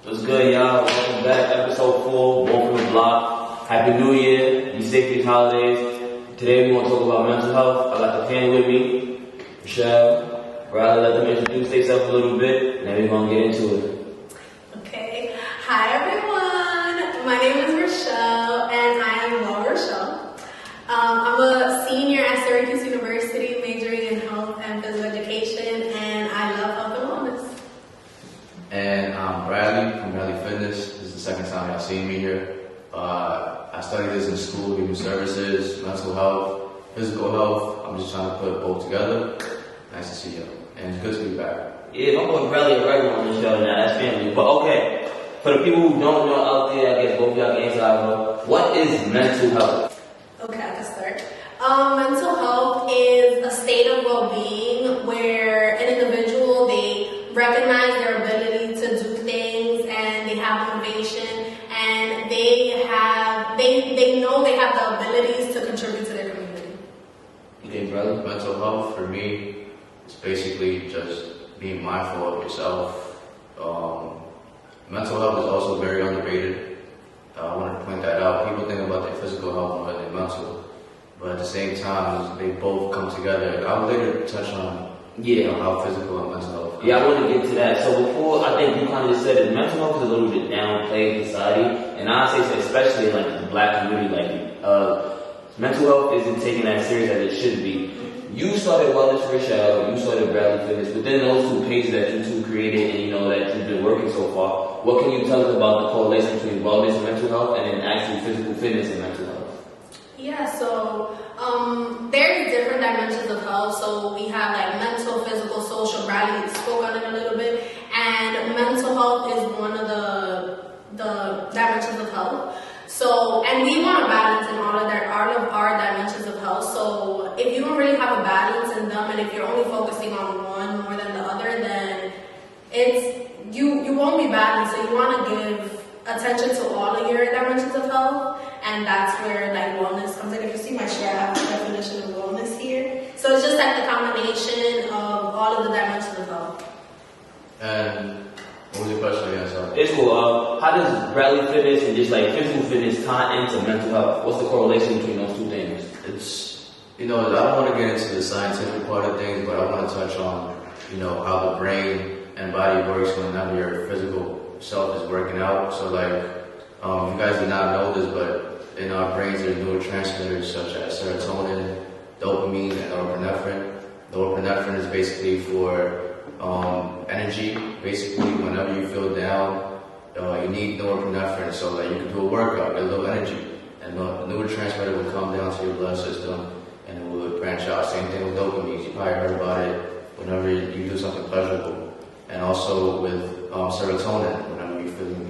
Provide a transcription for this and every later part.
What's good, y'all? Welcome back, episode 4, One from the Block. Happy New Year. Be safe these holidays. Today we want to talk about mental health. I got the family with me, Michelle. Rather let them introduce themselves a little bit, and then we're going to get into it. Okay. Hi, everyone. My name is Rochelle, and I am Laura Rochelle. I'm a senior at Syracuse University, majoring in health and physical education, and I love health and wellness. And I'm Bradley from Bradley Fitness. This is the second time y'all seen me here. I studied this in school, human services, mental health, physical health. I'm just trying to put both together. Nice to see you. And it's good to be back. Yeah, my boy Bradley a regular on the show now. That's family. But okay, for the people who don't know out there, I guess both of y'all can answer out loud. What is mental health? Okay, I can start. Mental health is a state of well-being where an individual, they recognize their ability to do things and they have motivation and they know they have the abilities to contribute to their community. Okay, brother. Mental health for me is basically just being mindful of yourself. Mental health is also very underrated. I want to point that out. People think about their physical health more than their mental, but at the same time, they both come together. I'll later touch on how physical and mental health. Yeah, I want to get to that. So before, I think you kind of just said it, mental health is a little bit downplayed in society, and I say so, especially in like the black community, mental health isn't taken as serious as it should be. You started Wellness Rochelle, you started Bradley Fitness. Within those two pages that you two created and you know that you've been working so far, what can you tell us about the correlation between wellness and mental health and then actually physical fitness and mental health? Yeah, so there's different dimensions of health. So we have like mental, physical, social. Bradley spoke on it a little bit, and mental health is one of the dimensions of health. So, and we want a balance in all of our dimensions of health. So if you don't really have a balance in them, and if you're only focusing on one more than the other, then you won't be balanced. So you want to give attention to all of your dimensions of health, and that's where like wellness comes in. If you see my shirt, I have the definition of wellness here. So it's just like the combination of all of the dimensions of health. And what was your question again? Sorry. It's cool. How does Bradley Fitness and just like physical fitness tie into mental health? What's the correlation between those two things? It's, I don't want to get into the scientific part of things, but I want to touch on, how the brain and body works whenever your physical self is working out. So like, you guys did not know this, but in our brains there's neurotransmitters such as serotonin, dopamine, and norepinephrine. Norepinephrine is basically for energy. Basically, whenever you feel down, you need norepinephrine so that you can do a workout, get a little energy. And the neurotransmitter will come down to your blood system and it will branch out. Same thing with dopamine. You probably heard about it whenever you do something pleasurable. And also with serotonin, whenever you're feeling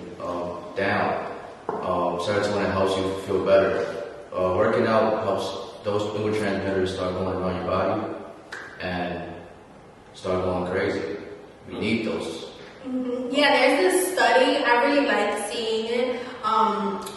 down. Serotonin helps you feel better. Working out helps those neurotransmitters start going around your body and start going crazy. We need those. Mm-hmm. Yeah, there's this study, I really like seeing it,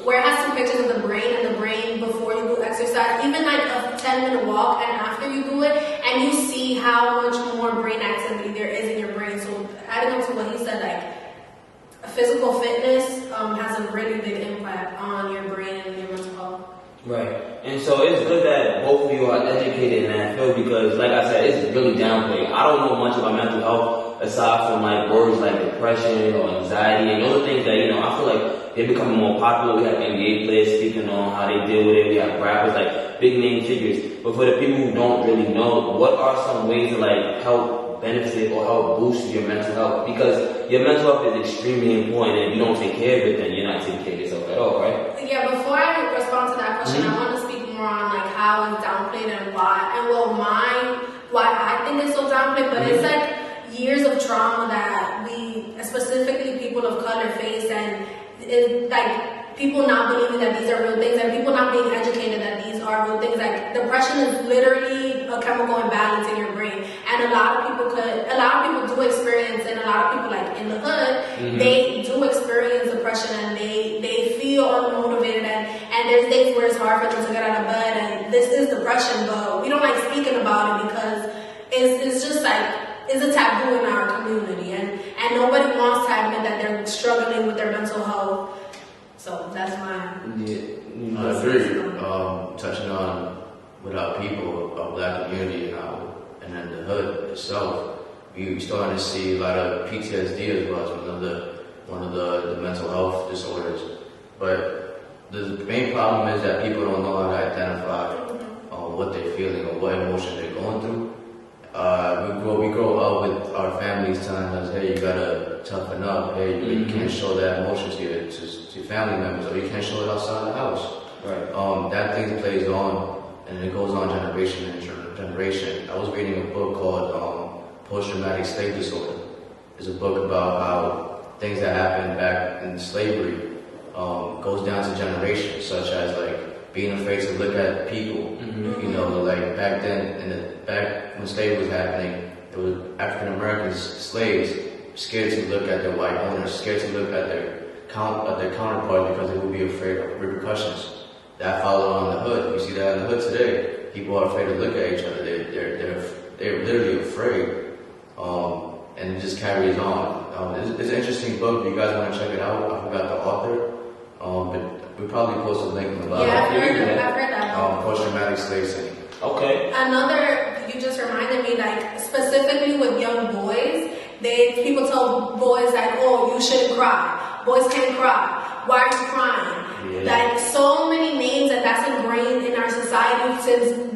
where it has some pictures of the brain before you do exercise, even like a 10-minute walk and after you do it, and you see how much more brain activity there is in your brain. So adding up to what he said, like physical fitness has a really big impact on your brain and your mental health. Right. And so it's good that both of you are educated in that field because, like I said, it's really downplayed. I don't know much about mental health aside from like words like depression or anxiety and other things that, I feel like they're becoming more popular. We have NBA players speaking on how they deal with it. We have rappers, like big name figures. But for the people who don't really know, what are some ways to like help benefit or help boost your mental health? Because your mental health is extremely important, and if you don't take care of it, then you're not taking care of yourself at all, right? Yeah, before I respond to that question, I want to speak more on like how it's downplayed and why. And why I think it's so downplayed, but it's like years of trauma that we, specifically people of color, face, and it's like people not believing that these are real things, and people not being educated that these are real things. Like depression is literally a chemical imbalance in your brain, and a lot of people do experience, and a lot of people like in the hood, they do experience depression, and they feel unmotivated, and there's days where it's hard for them to get out of bed, and this is depression, but we don't like speaking about it because it's just like it's a taboo in our community, and nobody wants to admit that they're struggling with touching on with our people, our black community, and then the hood itself, we starting to see a lot of PTSD as well as one of the mental health disorders. But the main problem is that people don't know how to identify what they're feeling or what emotion they're going through. We grow up with our families telling us, hey, you gotta toughen up. Hey, you can't show that emotion to your family members, or you can't show it outside the house. Right. That thing plays on, and it goes on generation and generation. I was reading a book called Post-Traumatic Slave Disorder. It's a book about how things that happened back in slavery goes down to generations, such as like being afraid to look at people. You know, like back then, back when slavery was happening, it was African Americans, slaves, scared to look at their white owners, scared to look at their counterparts because they would be afraid of repercussions. That followed on the hood. You see that in the hood today. People are afraid to look at each other. They're literally afraid. And it just carries on. It's an interesting book. If you guys want to check it out, I forgot the author. But we probably post a link in the bottom. Yeah, I've heard that. Post-traumatic slave syndrome. Okay. You just reminded me, like, specifically with young boys, people tell boys, like, oh, you shouldn't cry. Boys can't cry. Why are you crying? Yeah. Like, so many names that's ingrained in our society since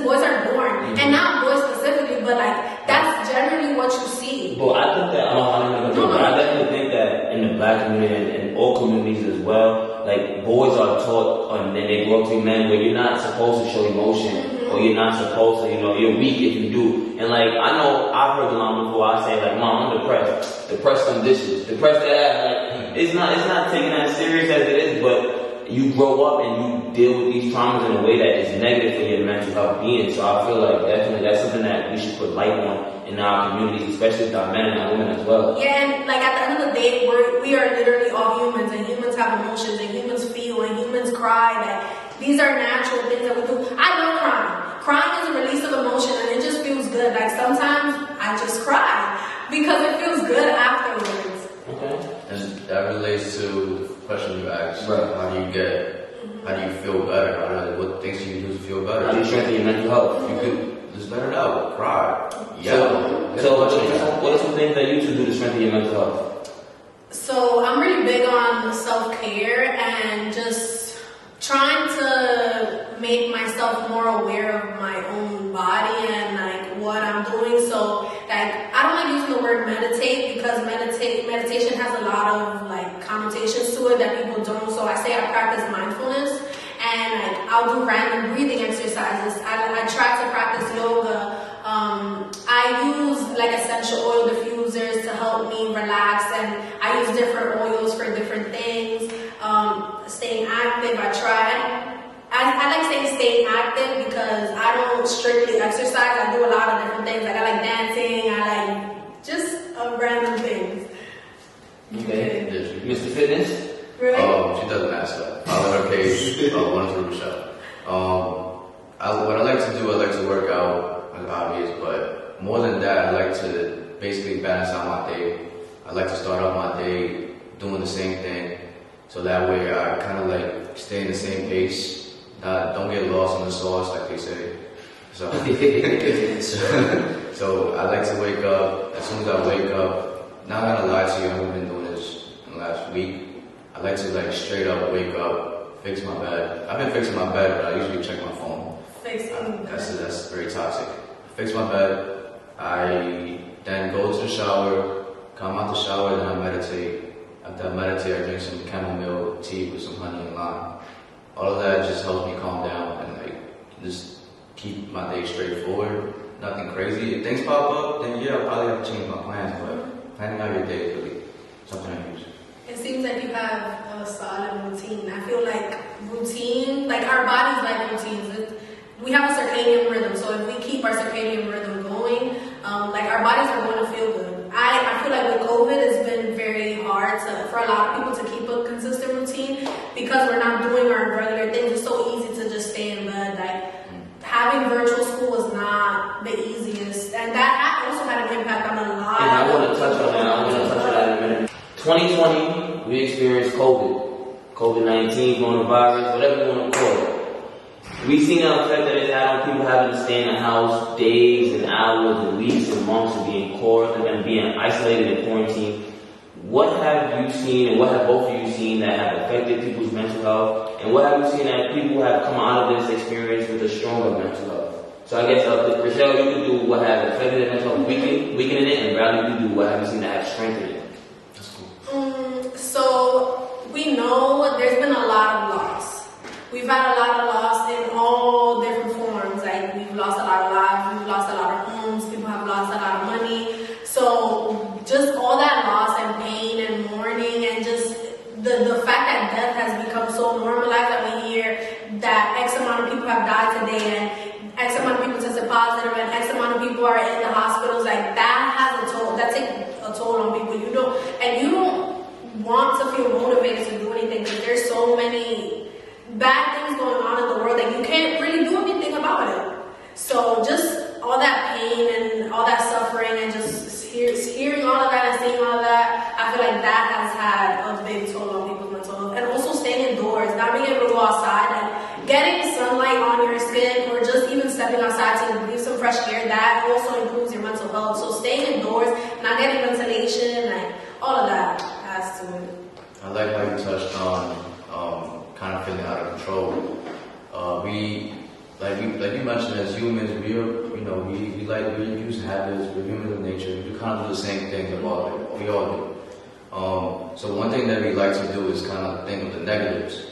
boys are born. And not boys specifically, but, like, that's generally what you see. But I think that, I definitely think that in the black community and all communities as well, like, boys are taught, and then they grow up to be men, where you're not supposed to show emotion, or you're not supposed to, you're weak if you do. And like, I know I've heard the line before, I say like, Mom, I'm depressed. Depressed some dishes. Depressed that. Like, it's not taken as serious as it is, but you grow up and you deal with these traumas in a way that is negative for your mental health being. So I feel like definitely that's something that we should put light on in our communities, especially with our men and our women as well. Yeah, and like at the end of the day, we are literally all humans, and humans have emotions, and humans feel, and humans cry. That these are natural things that we do. I love crying. Crying is a release of emotion, and it just feels good. Like sometimes I just cry because it feels good afterwards. Okay. And that relates to the question you asked. Right. How do you feel better? What things do you do to feel better? How do you strengthen your mental health? You could just let it out, cry. So what are some things that you two do to strengthen your mental health? So I'm really big on self-care and just trying to make myself more aware of my own body and like what I'm doing. So like I don't like using the word meditate because meditation has a lot of like connotations to it that people don't. So I say I practice mindfulness and like I'll do random breathing exercises. I try to practice yoga. I use like essential oil diffusers to help me relax, and I use different oils for different things. Staying active, I like staying active because I don't strictly exercise. I do a lot of different things. Like I like dancing. I like just random things. Okay. Mr. Fitness? Really? She doesn't ask that. I'll let her page, one through Michelle. What I like to do, I like to work out. Obvious, but more than that, I like to basically balance out my day. I like to start off my day doing the same thing, so that way I kind of like stay in the same pace. Don't get lost in the sauce, like they say. So, so I like to wake up. As soon as I wake up, not gonna lie to you, I haven't been doing this in the last week. I like to like straight up wake up, fix my bed. I've been fixing my bed, but I usually check my phone. That's very toxic. Fix my bed, I then go to the shower, come out the shower, then I meditate. After I meditate, I drink some chamomile tea with some honey and lime. All of that just helps me calm down and like just keep my day straightforward. Nothing crazy. If things pop up, then yeah, I'll probably have to change my plans, but planning out your day is really something I use. It seems like you have a solid routine. I feel like routine, like our bodies like routines. We have a circadian rhythm, so if we keep our circadian rhythm going, like our bodies are going to feel good. I feel like with COVID, it's been very hard for a lot of people to keep a consistent routine because we're not doing our regular things. It's so easy to just stay in bed. Like having virtual school was not the easiest, and that also had an impact on a lot. And I want to touch on that. In a minute. 2020, we experienced COVID, COVID-19, coronavirus, whatever you want to call it. We've seen the effect that it's had on people having to stay in the house days and hours and weeks and months and being cold and being isolated in quarantine. What have you seen, and what have both of you seen that have affected people's mental health? And what have you seen that people have come out of this experience with a stronger mental health? So I guess, Rochelle, you could do what has affected their mental health, weakening it, and Bradley, you could do what have you seen that have strengthened it. That's cool. So we know there's been a lot of loss. We've had a lot of loss in all different forms. Like, we've lost a lot of lives, we've lost a lot of homes, people have lost a lot of money. So just all that loss and pain and mourning, and just the fact that death has become so normalized that we hear that X amount of people have died today and X amount of people tested positive and X amount of people are in the hospitals, like that has a toll. That takes a toll on people. You don't want to feel motivated to do anything because there's so many bad things going on in the world that you can't really do anything about it. So just all that pain and all that suffering and just hearing all of that and seeing all of that, I feel like that has had a big toll on people's mental health. And also staying indoors, not being able to go outside, and getting sunlight on your skin, or just even stepping outside to breathe some fresh air, that also improves your mental health. So staying indoors, not getting ventilation, and all of that has to it. I like how you touched on kind of feeling out of control. Like you mentioned, as humans, we're used to habits, we're humans in nature, we kind of do the same things about it. We all do. So one thing that we like to do is kind of think of the negatives.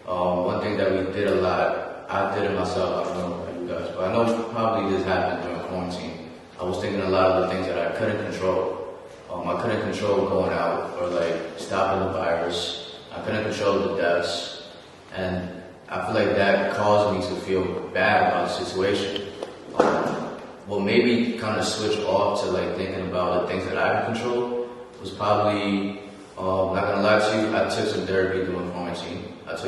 One thing that we did a lot, I did it myself, I don't know about you guys, but I know probably this happened during quarantine. I was thinking a lot of the things that I couldn't control. I couldn't control going out or like stopping the virus. I couldn't control the deaths. And I feel like that caused me to feel bad about the situation. What made me kind of switch off to like thinking about the things that I could control was probably, not gonna lie to you, I took some therapy during quarantine. Because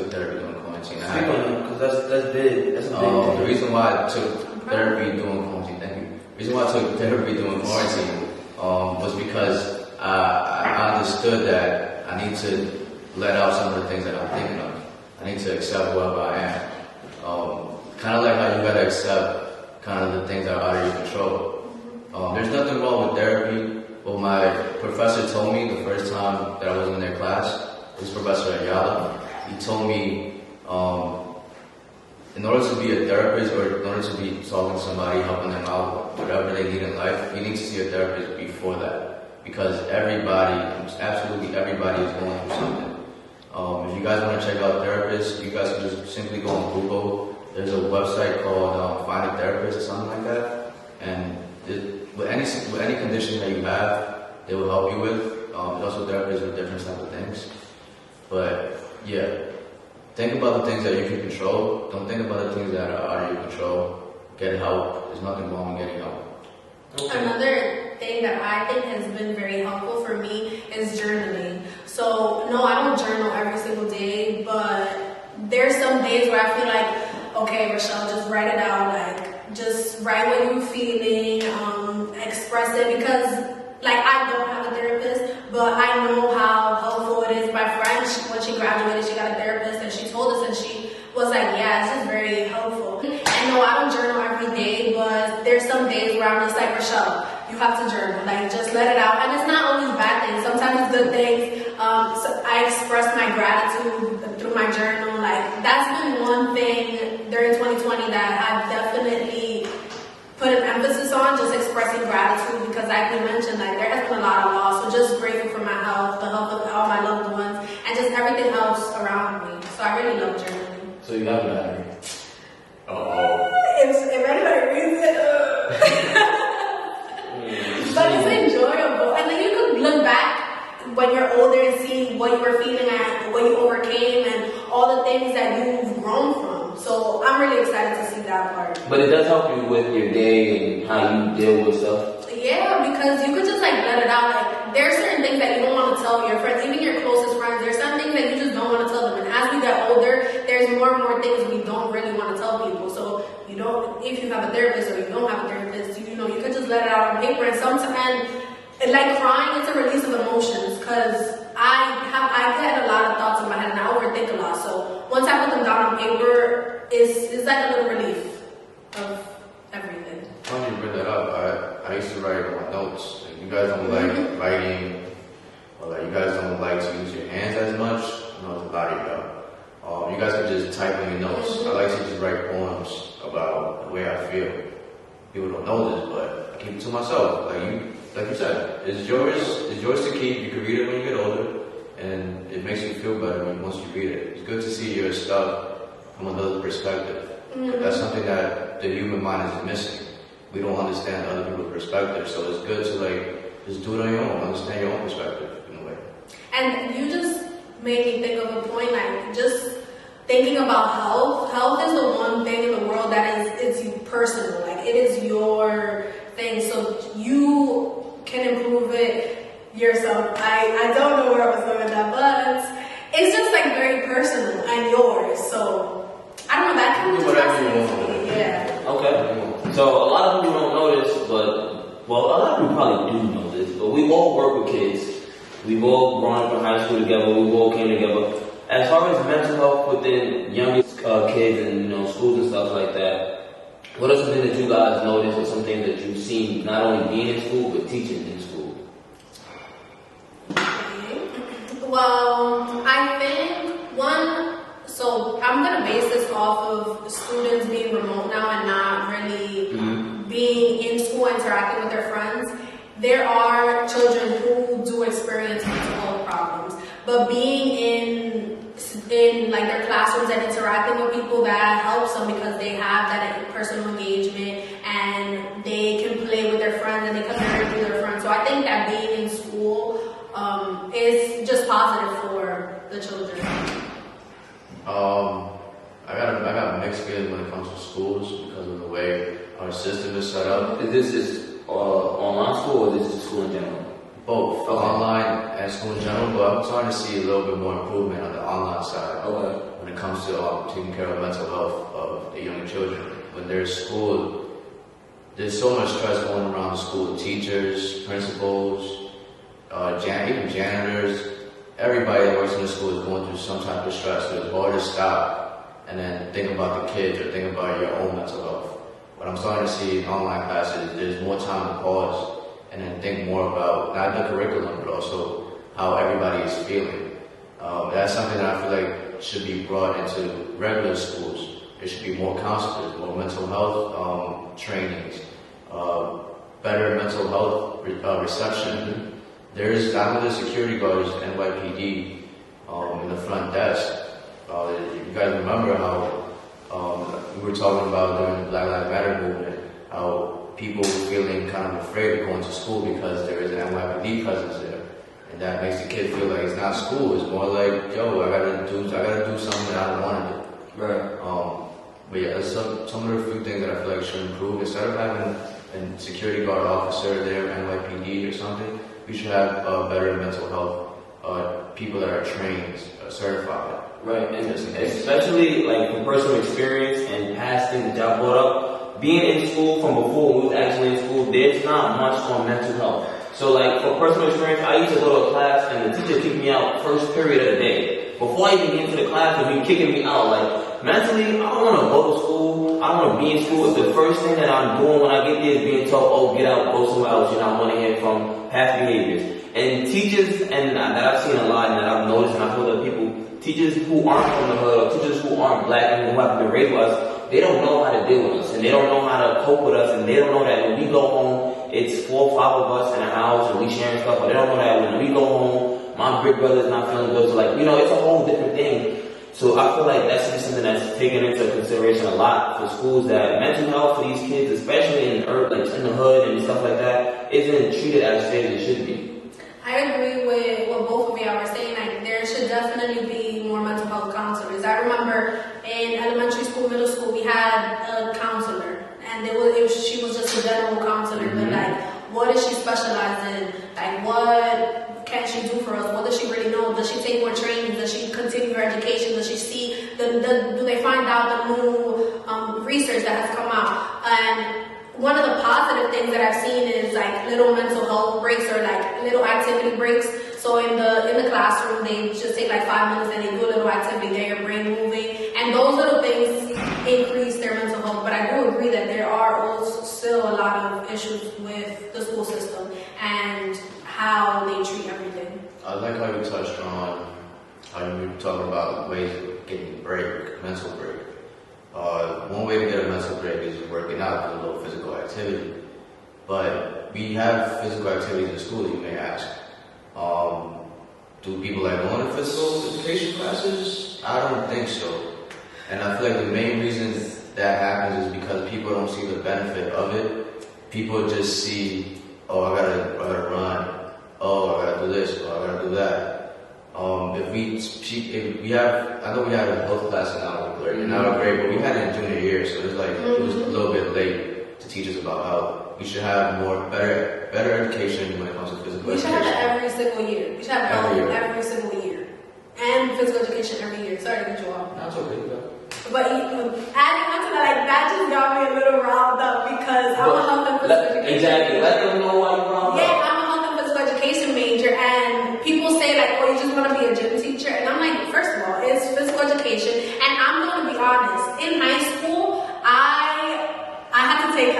that's big. That's a big thing. The reason why I took therapy during quarantine, The reason why I took therapy during quarantine was because I understood that I need to let out some of the things that I'm thinking of. I need to accept whoever I am. Kind of like how you gotta accept kind of the things that are out of your control. There's nothing wrong with therapy. Well, my professor told me the first time that I was in their class, this Professor Ayala, he told me in order to be a therapist or in order to be talking to somebody, helping them out, whatever they need in life, you need to see a therapist before that. Because absolutely everybody is going through something. If you guys want to check out therapists, you guys can just simply go on Google. There's a website called Find a Therapist or something like that. And with any condition that you have, they will help you with. There's also therapists with different types of things. But yeah, think about the things that you can control. Don't think about the things that are out of your control. Get help. There's nothing wrong with getting help. Okay. Another thing that I think has been very helpful for me is journaling. So, no, I don't journal every single day, but there's some days where I feel like, okay, Rochelle, just write it out. Like, just write what you're feeling, express it, because, like, I don't have a therapist, but I know how helpful it is. My friend, when she graduated, she got a therapist, and she told us, and she was like, yeah, this is very helpful. And no, I don't journal every day, but there's some days where I'm just like, Rochelle, you have to journal. Like, just let it out. And it's not always bad things. Sometimes it's good things. So I express my gratitude through my journal. Like, that's been one thing during 2020 that I've definitely put an emphasis on, just expressing gratitude, because like we mentioned, like, there has been a lot of loss. So just grateful for my health, the health of all my loved ones, and just everything else around me. So I really love journaling. So you have a battery. If anybody reads it, but it's enjoyable. And then you can look back when you're older and see what you were feeling at, what you overcame, and all the things that you've grown from. So I'm really excited to see that part. But it does help you with your day and how you deal with stuff. Yeah, because you could just like let it out. Like, there are certain things that you don't want to tell your friends, even your closest friends. There's some things that you just don't want to tell them. And as we get older, there's more and more things we don't really want to tell people. So you don't, if you have a therapist or you don't have a therapist, you know, you could just let it out on paper. And sometimes, and like crying is a release of emotions, because I get a lot of thoughts in my head and I overthink a lot. So once I put them down on paper, it's like a little relief of everything. Funny you bring that up. I used to write my notes. Like, you guys don't like writing, or like you guys don't like to use your hands as much. I know it's a lot of y'all. You guys can just type in your notes. I like to just write poems about the way I feel. People don't know this, but I keep it to myself. Like you said, it's yours. It's yours to keep. You can read it when you get older, and it makes you feel better once you read it. It's good to see your stuff from another perspective. That's something that the human mind is missing. We don't understand other people's perspective, so it's good to like just do it on your own, understand your own perspective in a way. And you just made me think of a point, like just thinking about health. Health is the one thing in the world that is personal. Like it is your thing, so you can improve it yourself. I don't know where I was going with that, but it's just like very personal and yours. So I don't know, that kind of just fascinates me. Yeah. Okay. So a lot of people don't know this, but well, a lot of people probably do know this, but we all work with kids. We've all grown up in high school together. We've all came together. As far as mental health within younger kids and schools and stuff like that, what are some things that you guys noticed, or some things that you've seen not only being in school but teaching in school? Okay. Well, I think one. So I'm gonna base this off of students being remote now and not really being in school, interacting with their friends. There are children who do experience mental health problems, but being in like their classrooms and interacting with people, that helps them because they have that personal engagement and they can play with their friends and they can learn through their friends. So I think that being in school is just positive for the children. I got mixed feelings when it comes to schools because of the way our system is set up. Is this just online school, or is this just school in general? Both, online and school in general, but I'm starting to see a little bit more improvement on the online side when it comes to taking care of mental health of the young children. When they're in school, there's so much stress going around the school. Teachers, principals, even janitors, everybody that works in the school is going through some type of stress. So it's hard to stop and then think about the kids or think about your own mental health. What I'm starting to see in online classes, there's more time to pause and then think more about not the curriculum, but also how everybody is feeling. That's something that I feel like should be brought into regular schools. There should be more counselors, more mental health trainings, better mental health reception. I know the security guards, NYPD, in the front desk. You guys remember how we were talking about during the Black Lives Matter movement, how people were feeling kind of afraid of going to school because there is an NYPD presence there. And that makes the kid feel like it's not school, it's more like, yo, I gotta do something that I don't want to do. Right. But yeah, there's some of the few things that I feel like should improve. Instead of having a security guard officer there, NYPD or something, we should have better mental health people that are trained, certified. Right, and especially like from personal experience and past things that y'all brought up, being in school from before when we was actually in school, there's not much on mental health. So like for personal experience, I used to go to a class and the teacher kicked me out first period of the day. Before I even get into the class, they'd be kicking me out. Like mentally, I don't want to go to school. I don't want to be in school. The first thing that I'm doing when I get there is being told, oh, get out, go somewhere else. You're not want to hear from past behaviors. And teachers, and that I've seen a lot and that I've noticed and I've heard other people, teachers who aren't from the hood, or teachers who aren't black and who haven't been raised with us, they don't know how to deal with us, and they don't know how to cope with us, and they don't know that when we go home, it's 4 or 5 of us in a house, and we sharing stuff, but they don't know that when we go home, my big brother's not feeling good, so like, it's a whole different thing. So I feel like that's just something that's taken into consideration a lot for schools, that mental health for these kids, especially in the hood and stuff like that, isn't treated as fair as it should be. I agree with what both of y'all were saying. Like, there should definitely be more mental health counselors. I remember in elementary school, middle school, we had a counselor, and she was just a general counselor. But like, what does she specialize in? Like, what can she do for us? What does she really know? Does she take more training? Does she continue her education? Does she see do they find out the new research that has come out? And one of the positive things that I've seen is like little mental health breaks or like little activity breaks. So in the classroom, they just take like 5 minutes and they do a little activity, get your brain moving. And those little things increase their mental health. But I do agree that there are also still a lot of issues with the school system and how they treat everything. I like how you touched on how you were talking about ways of getting a break, mental break. One way to get a mental break is working out with a little physical activity. But we have physical activities in schools, you may ask. Do people like going to physical education classes? I don't think so. And I feel like the main reason that happens is because people don't see the benefit of it. People just see, oh, I gotta run. Oh, I gotta do this. Oh, I gotta do that. If we have, I know we had a health class in our grade, but we had it in junior year, so it's like it was a little bit late to teach us about health. We should have better education when it comes to physical education. We should have it every single year. We should have health every single year. And physical education every year. Sorry to cut you off. That's okay. But adding on to that, that just got me a little riled up because I'm a health and physical education. Exactly. Let them know why you're riled up. Yeah, I'm a health and physical education major, and people say like, oh, you just want to be a gym teacher. And I'm like, first of all, it's physical education. And I'm going to be honest. In high school, I had to take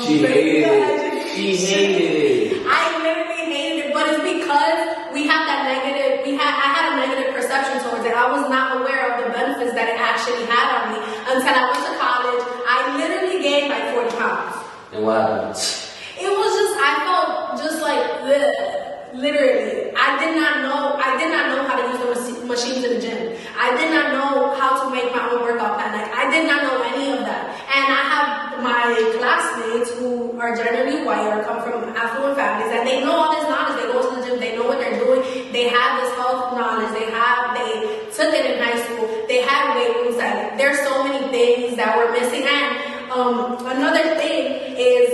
She hated it. She hated it. I literally hated it, but it's because we have that negative. I had a negative perception towards it. I was not aware of the benefits that it actually had on me until I went to college. I literally gained like 40 pounds. And what happened? It was just, I felt just like, literally. I did not know how to use the machines in the gym. I did not know how to make my own workout plan. Like, I did not know any of that. And I have my classmates who are generally white or come from affluent families, and they know all this knowledge. They go to the gym, they know what they're doing. They have this health knowledge. They took it in high school. They have weight rooms. There's so many things that we're missing. And another thing is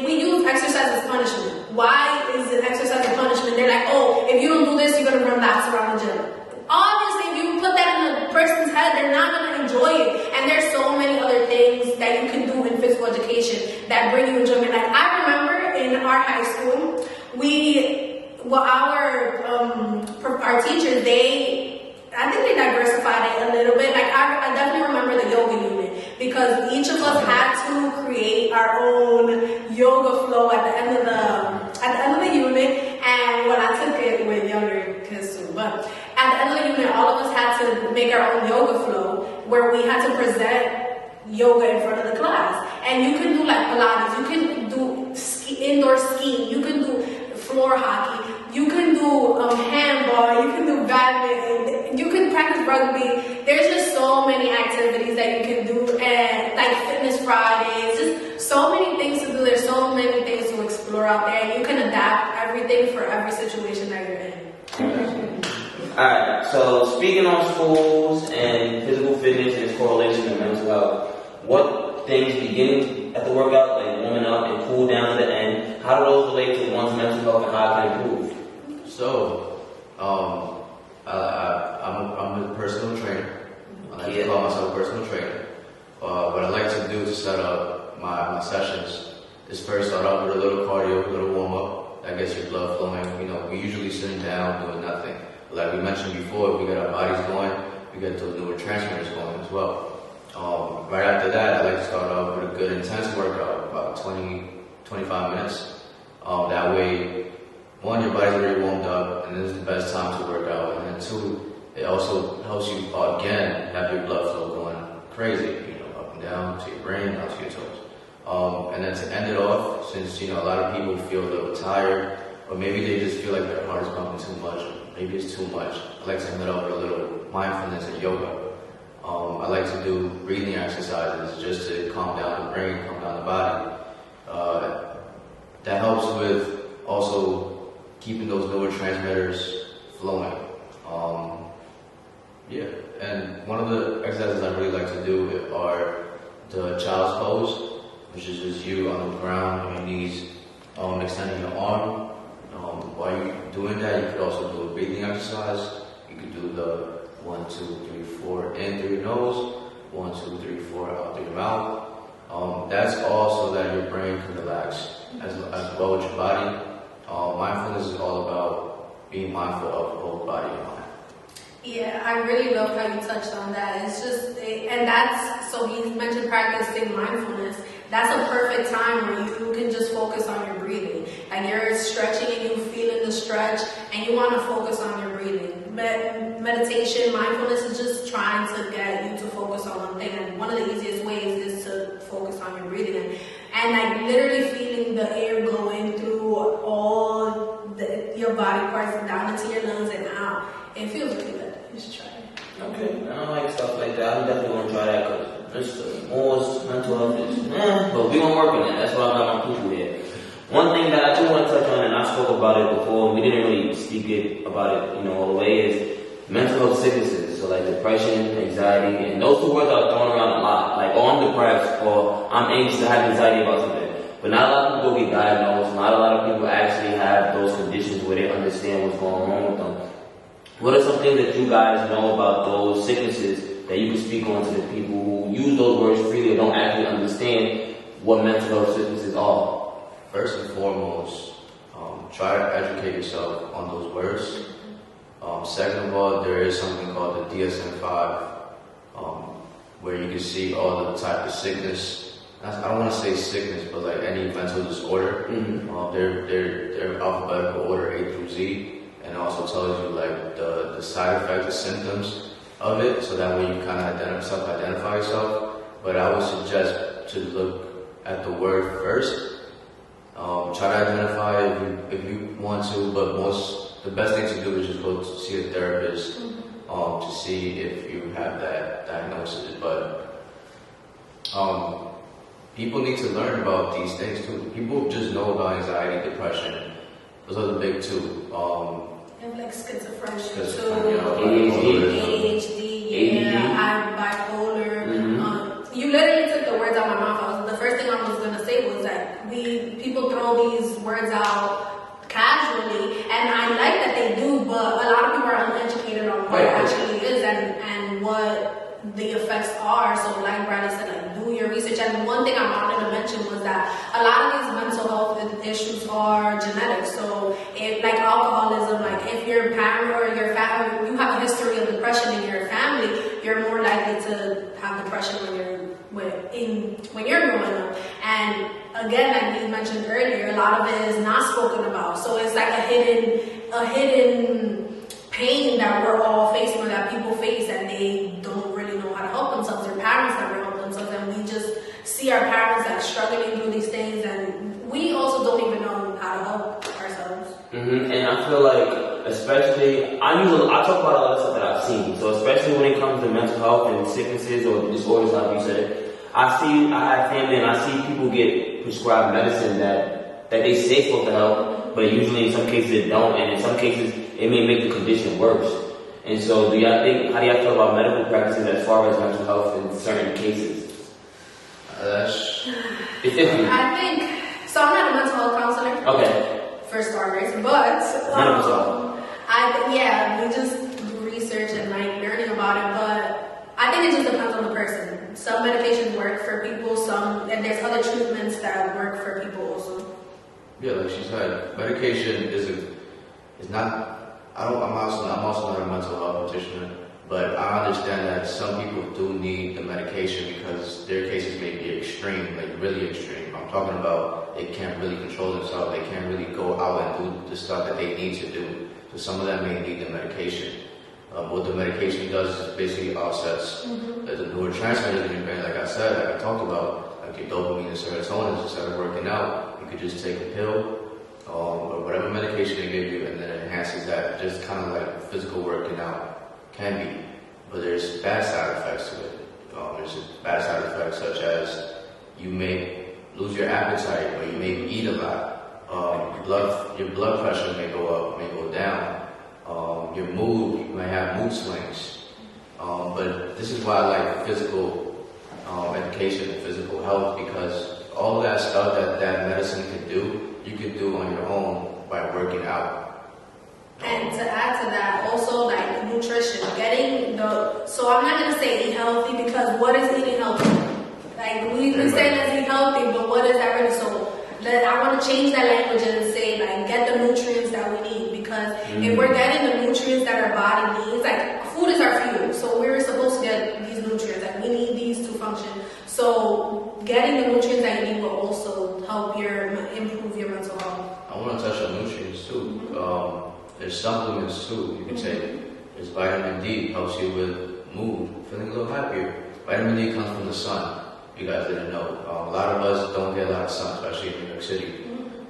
we use exercise as punishment. Why is it exercise as punishment? They're like, oh, if you don't do this, you're going to run laps around the gym. Obviously, if you put that in a person's head, they're not going to enjoy it. And there's so many other things that you can do in physical education that bring you enjoyment. Like, I remember in our high school, our teachers, I think they diversified it a little bit. Like, I definitely remember the yoga unit because each of us had to create our own yoga flow at the end of the unit. And when I took it with younger kids too, but at the end of the unit, all of us had to make our own yoga flow where we had to present yoga in front of the class. And you can do like Pilates, you can do indoor skiing, you can do floor hockey, you can do handball, you can do badminton, you can practice rugby. There's just so many activities that you can do, and like fitness Fridays, just so many things to do. There's so many things to explore out there, and you can adapt everything for every situation that you're in. Alright, so speaking on schools and physical fitness and its correlation to mental health, what things beginning at the workout, like warming up and cool down to the end, how do those relate to one's mental health and how it can improve? So, I'm a personal trainer. I like to call myself a personal trainer. What I like to do to set up my sessions is first start off with a little cardio, a little warm up. That gets your blood flowing. You know, we usually sitting down doing nothing. Like we mentioned before, we get our bodies going, we get those neurotransmitters going as well. Right after that, I like to start off with a good intense workout, about 20-25 minutes. That way, one, your body's already warmed up, and this is the best time to work out. And then two, it also helps you, again, have your blood flow going crazy, you know, up and down to your brain, down to your toes. And then to end it off, since, you know, a lot of people feel a little tired, or maybe they just feel like their heart is pumping too much, or maybe it's too much, I like to end it off with a little mindfulness and yoga. I like to do breathing exercises just to calm down the brain, calm down the body. That helps with also keeping those neurotransmitters flowing. And one of the exercises I really like to do are the child's pose, which is just you on the ground on your knees, extending your arm. While you're doing that, you could also do a breathing exercise. You could do the 1, 2, 3, 4 in through your nose, 1, 2, 3, 4 out through your mouth. That's all so that your brain can relax as well with your body. Mindfulness is all about being mindful of both body and mind. Yeah, I really love how you touched on that. It's just, and that's, so he mentioned practicing mindfulness. That's a perfect time where you can just focus on your breathing. Like you're stretching and you feeling the stretch and you want to focus on your breathing. Meditation, mindfulness is just trying to get you to focus on one thing. And one of the easiest ways is to focus on your breathing. And like literally feeling the air going through all your body parts down into your lungs and out. It feels really good. You should try it. Okay, I don't like stuff like that. I'm definitely gonna try that because it's more mental health is, but we gonna work on that. That's why I got my people here. One thing that I do want to touch on, and I spoke about it before, and we didn't really speak about it, all the way, is mental health sicknesses. So like depression, anxiety, and those two words are thrown around a lot. Like, oh, I'm depressed, or I'm anxious, I have anxiety about something. But not a lot of people get diagnosed. Not a lot of people actually have those conditions where they understand what's going on with them. What are some things that you guys know about those sicknesses that you can speak on to the people who use those words freely and don't actually understand what mental health sicknesses are? First and foremost, try to educate yourself on those words. Second of all, there is something called the DSM-5, where you can see all the type of sickness. I don't want to say sickness, but like any mental disorder. They're alphabetical order A through Z, and also tells you like the side effects, the symptoms of it, so that way you kind of self-identify yourself. But I would suggest to look at the word first. Try to identify if you want to, but the best thing to do is just go to see a therapist to see if you have that diagnosis. But people need to learn about these things too. People just know about anxiety, depression. Those are the big two. And like schizophrenia, ADHD, I'm bipolar. You literally took the words out of my mouth. The first thing I was gonna say was that people throw these words out casually, and I like that they do, but a lot of people are uneducated on what it actually is and what the effects are. So like Bradley said, like do your research. And one thing I wanted to mention was that a lot of these mental health issues are genetic. So if like alcoholism, like if your parent or your family, you have a history of depression in your family, you're more likely to have depression when you're growing up. And again, like we mentioned earlier, a lot of it is not spoken about. So it's like a hidden pain that we're all facing, or that people face, and they don't really know how to help themselves. Their parents never help themselves, and we just see our parents like struggling through these things, and we also don't even know how to help ourselves. And I feel like, especially, I talk about a lot of stuff that I've seen. So especially when it comes to mental health and sicknesses or disorders, like you said, I have family and I see people get prescribed medicine that they say supposed to help, but usually in some cases it don't, and in some cases it may make the condition worse. And so how do y'all feel about medical practices as far as mental health in certain cases? I think, so I'm not a mental health counselor. Okay. For starters, but we just do research and like learning about it, but I think it just depends on the person. Some medications work for people, and there's other treatments that work for people also. Yeah, like she said, medication is not. I'm also not a mental health practitioner, but I understand that some people do need the medication because their cases may be extreme, like really extreme. I'm talking about they can't really control themselves, they can't really go out and do the stuff that they need to do. So some of them may need the medication. What the medication does is basically offsets the neurotransmitters in your brain, like I said, like I talked about, like your dopamine and serotonin. Instead of working out, you could just take a pill or whatever medication they give you, and then it enhances that. Just kind of like physical working out can be, but there's bad side effects to it. There's bad side effects such as you may lose your appetite, or you may eat a lot. Your blood pressure may go up, may go down. Your mood, you may have mood swings. But this is why I like physical education and physical health, because all of that stuff that medicine can do, you can do on your own by working out. And to add to that, also like nutrition, so I'm not gonna say eat healthy, because what is eating healthy? Like we say let's eat healthy, but what is that really? So I want to change that language and say like get the nutrients that we need, because if we're getting the nutrients that our body needs, like food are you. So we're supposed to get these nutrients. Like we need these to function. So getting the nutrients that you need will also help improve your mental health. I want to touch on nutrients too. There's supplements too you can take. There's vitamin D, helps you with mood, feeling a little happier. Vitamin D comes from the sun. You guys didn't know. A lot of us don't get a lot of sun, especially in New York City.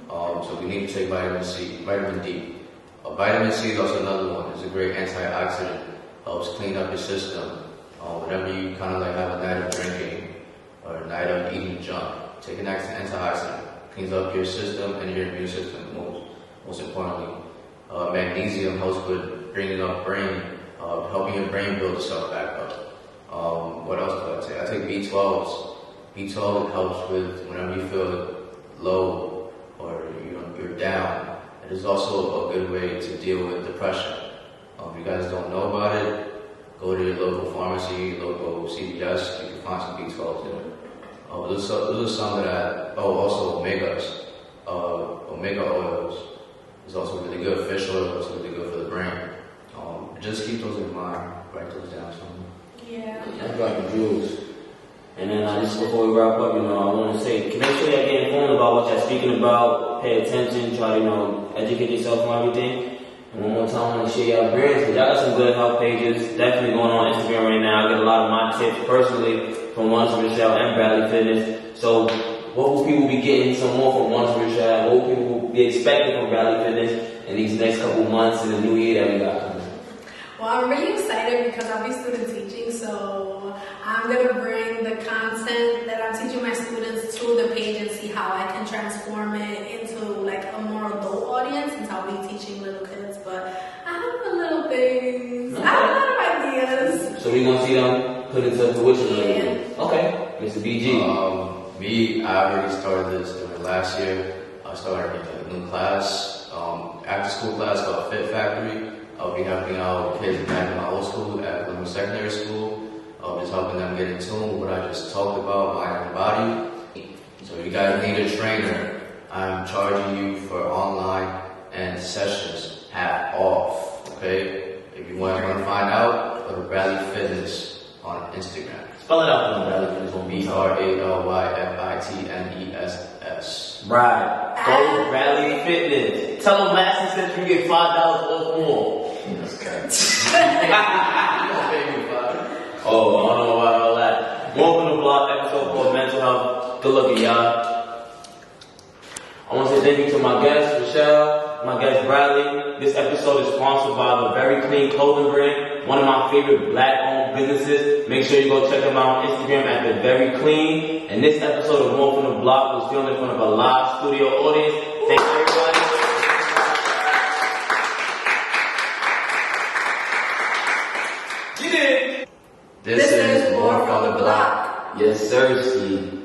So we need to take vitamin D. Vitamin C is also another one. It's a great antioxidant. Helps clean up your system. Whenever you kind of like have a night of drinking or a night of eating junk, take an antioxidant. Cleans up your system and your immune system most importantly. Magnesium helps with bringing up brain, helping your brain build itself back up. What else do I take? I take B12s. B12 helps with whenever you feel low or you're down. It is also a good way to deal with depression. If you guys don't know about it, go to your local pharmacy, local CVS. You can find some B12s there. Those are some that also omegas. Omega oils is also really good. Fish oil is also really good for the brain. Just keep those in mind. Write those down somewhere. Yeah. That's like the jewels. And then just before we wrap up, I want to say, make sure you're getting informed about what you're speaking about. Pay attention. Try to, educate yourself on everything. And one more time, I want to share your brands, because y'all got some good health pages. Definitely going on Instagram right now. I get a lot of my tips personally from Once Michelle and Bradley Fitness. So what will people be getting some more from Once Michelle? What will people be expecting from Bradley Fitness in these next couple months in the new year that we got coming? Well, I'm really excited because I'll be student teaching, so I'm going to bring the content that I'm teaching my students to the page and see how I can transform it into like a more adult audience, since I'll be teaching little kids. But I have a little things. I have a lot of ideas. So we're going to see them put into fruition. Yeah. Okay, Mr. BG. I already started this during last year. I started a new class, after school class called Fit Factory. I'll be helping out kids back in my old school at Columbus Secondary School. Just helping them get in tune with what I just talked about, mind and body. So if you guys need a trainer, I'm charging you for online and sessions half off. Okay? If you want to find out, go to Bradley Fitness on Instagram. Spell it out for me, Bradley Fitness on BRALYFITNESS. Right. Go Bradley Fitness. Tell them Master said you get $5 off more. That's good. Oh, I don't know about all that. More from the Block, episode called Mental Health. Good looking, y'all. I want to say thank you to my guest, Michelle, my guest, Bradley. This episode is sponsored by the Very Clean Clothing brand, one of my favorite black-owned businesses. Make sure you go check them out on Instagram at The Very Clean. And this episode of More from the Block was filmed in front of a live studio audience. Thank you, everybody. This is More from the Block. Yes, sir, Steve.